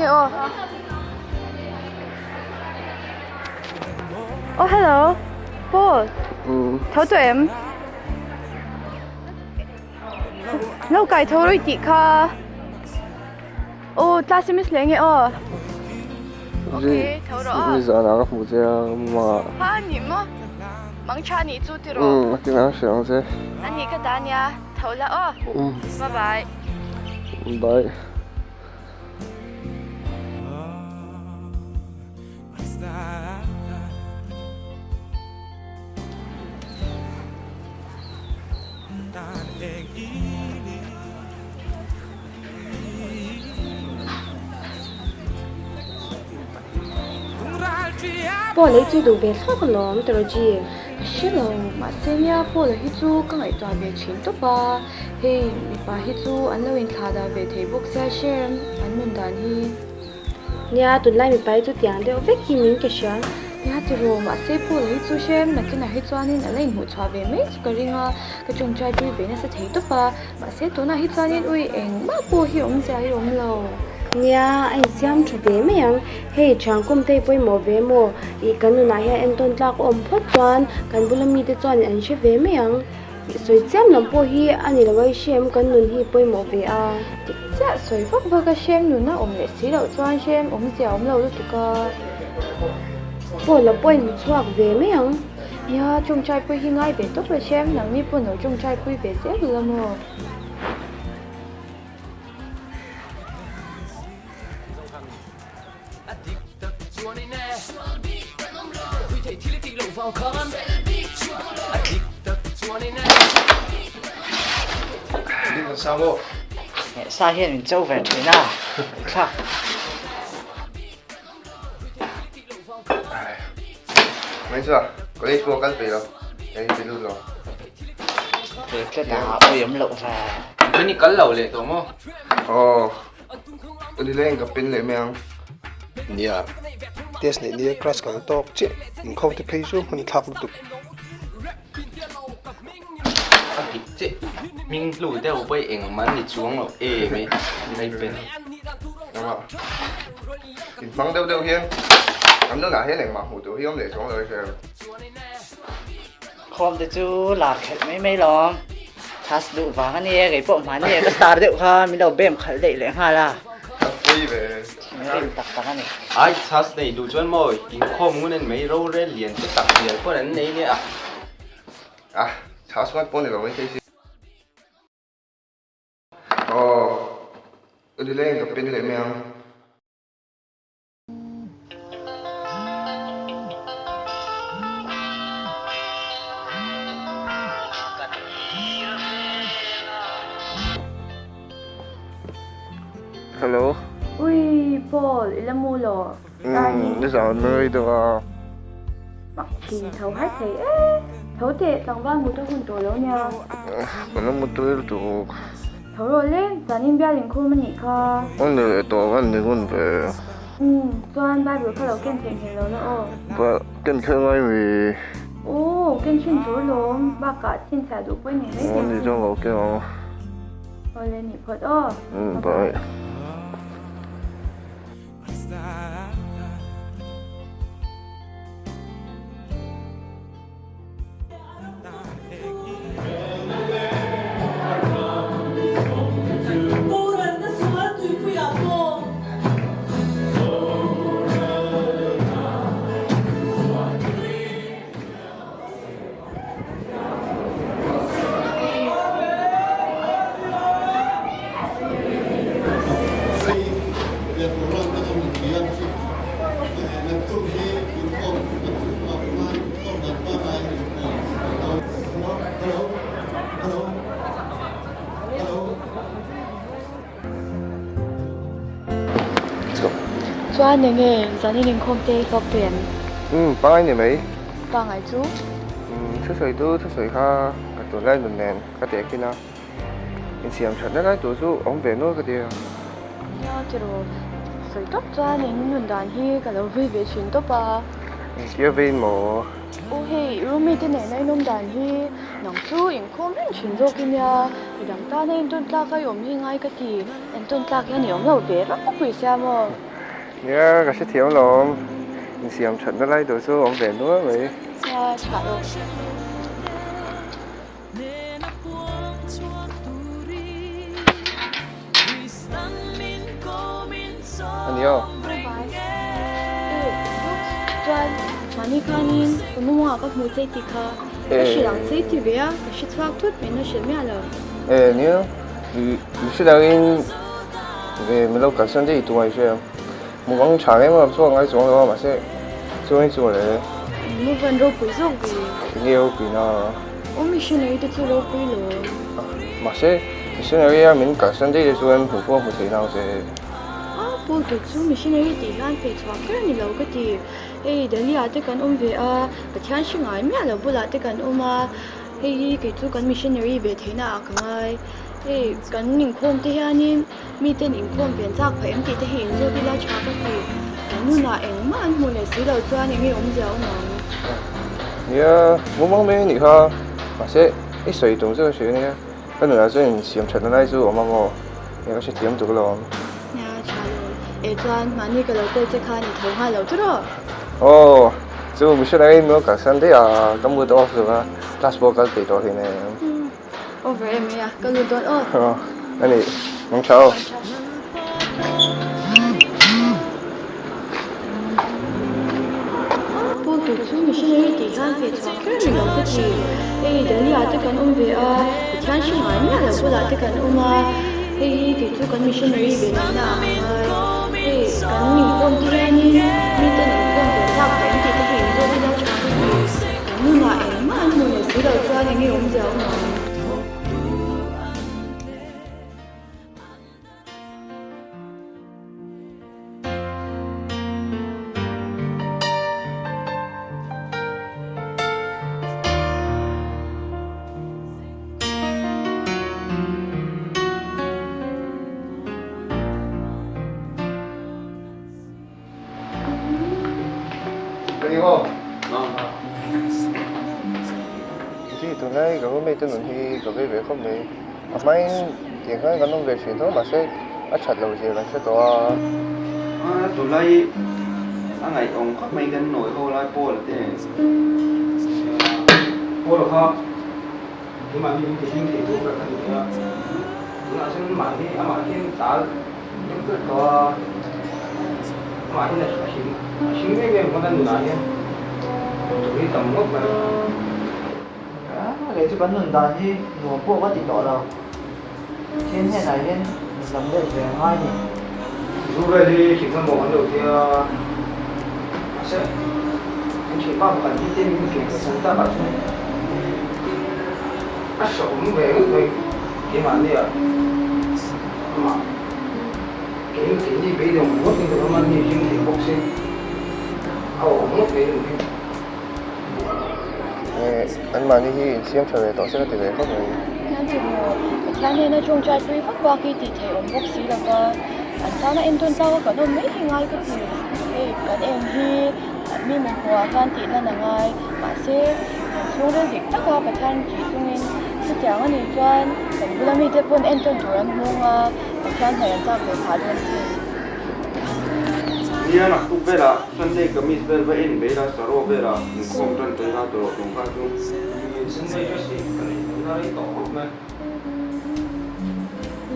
nghe ô. Oh hello, Paul. Thấu tụi em. Lâu cài thấu rồi chị kha. Ô, ta xem miss nghe ô. Ok, thấu rồi. Bây giờ nào có một cái mà. Ha, nhỉ mà. Mang cha nhỉ chú tì rồi. Cái nào xem thế? Anh nhỉ cái đàn nha, thấu là ô. Bye bye. Bye. bỏ lấy chú đủ bé khác lắm từ rồi chị cái lâu mà xem nha bỏ lấy chú cái ngày toàn về chuyện tốt ba hey bà hết chú anh lâu in thà đã về thấy bốc xe xem anh muốn đàn hi nha tuần lại mình bay chú tiếng đều vết kim mình cái sáng nha từ rồi mà xem bỏ lấy chú xem là cái này hết chú anh nên lấy một chua về mấy cái riêng cái trồng trai vui về nó sẽ thấy tốt ba mà xem tối nay hết chú anh ui em má bỏ hiểu ông già hiểu ông lâu nha anh xem chủ đề mấy anh hey chẳng công ty bôi mỏ về mỏ ý cái nữa này anh tuần lạc ôm phốt toàn cái bữa mi để toàn anh sẽ về mấy anh rồi xem làm bôi hi anh là vậy xem cái nữa hi bôi mỏ về à chắc rồi phốt vào cái xem nữa nó ôm để xí đầu toàn xem ôm dẻo ôm lâu được cơ bôi là bôi một xoạc về mấy anh nha trong trai bôi hi ngay về tốt rồi xem nắng mi bôi ở trong trai bôi về dễ lắm mà Đi làm sao bộ? Sa hiện mình châu về thế nào? Sao? Mấy chưa? Có đi cua cắt về đâu? Đây đi luôn rồi. Để cái đá ôi ấm lộn ra. Cái này cắn lẩu lệ đúng không? Tôi đi lên gặp pin lại mèo. Nia, test này nia crash còn tốt chứ, mình không thể thấy số mình thắp được. Anh thích chứ, mình lùi theo bây em mà đi xuống rồi, mấy này bên. Đúng không? Thì phăng đâu hiên, anh nó ngã hết này mà hủ tiểu hiếm để xuống rồi kìa. Không thì chú lạc hết mấy lòng. Thắt đủ vàng anh ấy cái bộ mà anh ấy cái star điệu ha, mình đầu bêm khởi lệ lệ ha là. Đi về. Mình tắc tắc anh ấy. Ai thắt này đủ chuẩn mồi, in không muốn nên mấy râu lên liền cái tắc liền có đến đấy nhỉ à? Tháo xuống bốn này rồi mới thấy gì? Tôi đi lên gặp pin lại mèo. Hello. Ui, Paul, ilang mo lo? Bây giờ nơi được Mặc thì thấu hết thấy thấu tệ tặng văn một trong hồn tổ lâu nha. nó một tuổi rồi. Thấu rồi lên, giờ nên bia liền khô mà nhỉ kha. 오늘 또 왔네 근데 toàn ba bữa khá lâu kênh thành hình lâu nữa. 뭐 괜찮아요 Ồ, kênh chuyên số luôn, ba cả trên xài đủ quên này đấy. 언니 좀 올게요 Thôi lên nhỉ phật ơ. 바이 Cho nên nghe, giờ nên không tê có tiền. 빵이 mấy Và ngày chú. thức sợi ha cả tuần lên tuần nền cả tiệc kia nào mình xem trận đó cái tổ số ông về nó cái điều Nha, chứ rồi. Sợi tóc cho nên nguồn đàn hi cả lâu vui về chuyện tốt ba. kia về mỏ Ô hey, roommate tên này này nông đàn hi nóng chú in không nên chuyện rồi kia nha. Vì đằng ta nên tuần ta cái ổn hi ngay cái gì, em tuần ta cái nhiều lâu về rất quý xe mà. nhớ cái thiếu lắm mình xem trận nó lại đồ số ông về nữa vậy Cha chả đâu. anh yêu Tuan, mani kanin, kumua các mùi dây tì khá. Cái sĩ lắng dây tì về á, cái sĩ thoát thuốc mình nó sẽ mẹ là. nhớ你是来因没有改善这一多一些我刚查的嘛做爱做的话嘛是做一做的 Mua phần rô quý dọc vì. nhiều bị nó Ôm mình xin ấy tự cho rô quý lô. mà sẽ现在要mình改善这个做人普过不提到是 Bố tự chú mình xin ấy tì lan phê thoát cái này lâu cái tì. Ê, để lý tế cần ôm về á, bà thiên sinh ai mẹ là bố là tế cần ôm á. Ê, cái chú cần mình xin ấy về thế nào cả ngay. Ê, cần nhìn khôn tế hà nín, mi tên nhìn khôn biến giác phải em tì tế hình rồi đi la chá cái tì. Nụ nà em mà anh hôn là xí đầu cho anh em ôm dạo mà. nhớ muốn mong mấy người ha mà sẽ ít水动这个学呢跟人家这人嫌成的那就我妈妈那个是甜多了 Nha, chá rồi. Ê, Doan, mà như cái lâu cô chế khá nhìn thấu hai lâu chứ đó. ồ chứ mình sẽ lấy mới改善đấy à cảm ơn đó rồi last ball cái gì đó thì này Over em ya, cái lưu Doan ơ. anh này mong chào Bố tự chú mình xin ấy tì lan phê thoát cái này lâu cái tì. Ê, để lý tế cần ôm về á, thiên sinh ai mẹ là bố là tế cần ôm á. Ê, cái chú cần mình xin ấy về thế nào cả ngay. Ê, cần nhìn khôn tế hà nín, mi tên nhìn khôn biến giác phải em tì tế hình rồi đi la chá cái tì. Nụ nà em mà anh hôn là xí đầu cho anh em ôm dạo mà. anh yêu Vâng. thì tụi này có mấy tên thì có về không mấy mấy tiền cái nó về truyền thống mà sẽ bắt chặt lâu gì là sẽ có Tụi lấy ngày ông có mấy cái nồi hô lại bố là thế bố được không? Nhưng mà mình thì bố là cái gì đó chúng ta sẽ mà thì đã những cái có mà thì là chính cái việc mà đang nói nhé tụi tầm ngốc mà cái chú bắn nền đàn thì ngồi bộ bắt tịt đỏ đâu trên thế này lên làm được về ngay nhỉ dù vậy thì chỉ cần một cái đầu tiên sẽ anh chỉ bao phần đi tên những chuyện của chúng ta bắt thôi nó sống về người cái mà này mà cái gì bây giờ muốn thì nó mang nhiều chuyện thì bốc xếp muốn về được anh mà đi xem trời tỏ sẽ có thể không rồi Nên thì cái tháng này nó trông trai tuy phát qua khi thì thấy ổng bốc xí là và anh ta nó em tuân tao có nó mấy thì ngay cái gì cái em hi mi mình hòa phan thì là ngay mà sẽ xuống đến việc tất cả cái tháng chỉ xuống em sẽ chẳng anh ấy choan mình là mi thế quân em tuân thủ em mua cái tháng này anh ta phải phá đơn thì Dia nak tu bela, Sunday Kamis bela in bela saro bela, kom tran bela tu tung ka tu. Sunday just ni kan ni to na.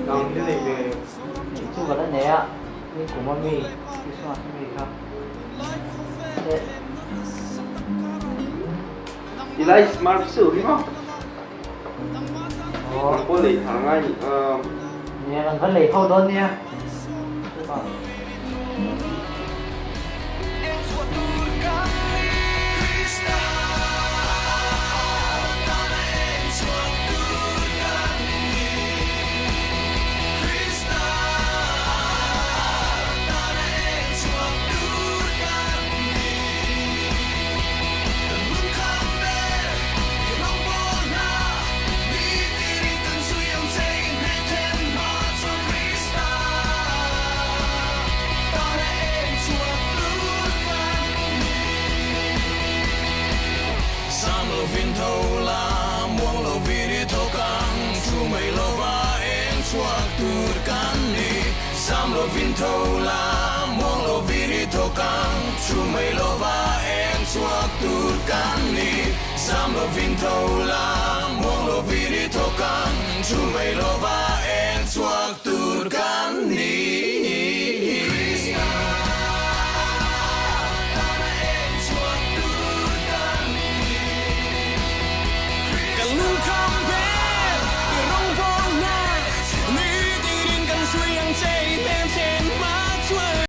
Nang ni ni be. chú vào đây nè ạนี่của mami cái xoa mami không thế Ilai smart su ni ha. ồ Ko le thang ngai nè là vẫn lấy khâu đơn nha Sam lo vin thâu la muang lo vi mây lô va em chuộc tu can ni sam lo vin thâu la muang lo vi đi thâu can chu mây lô va em chuộc tu can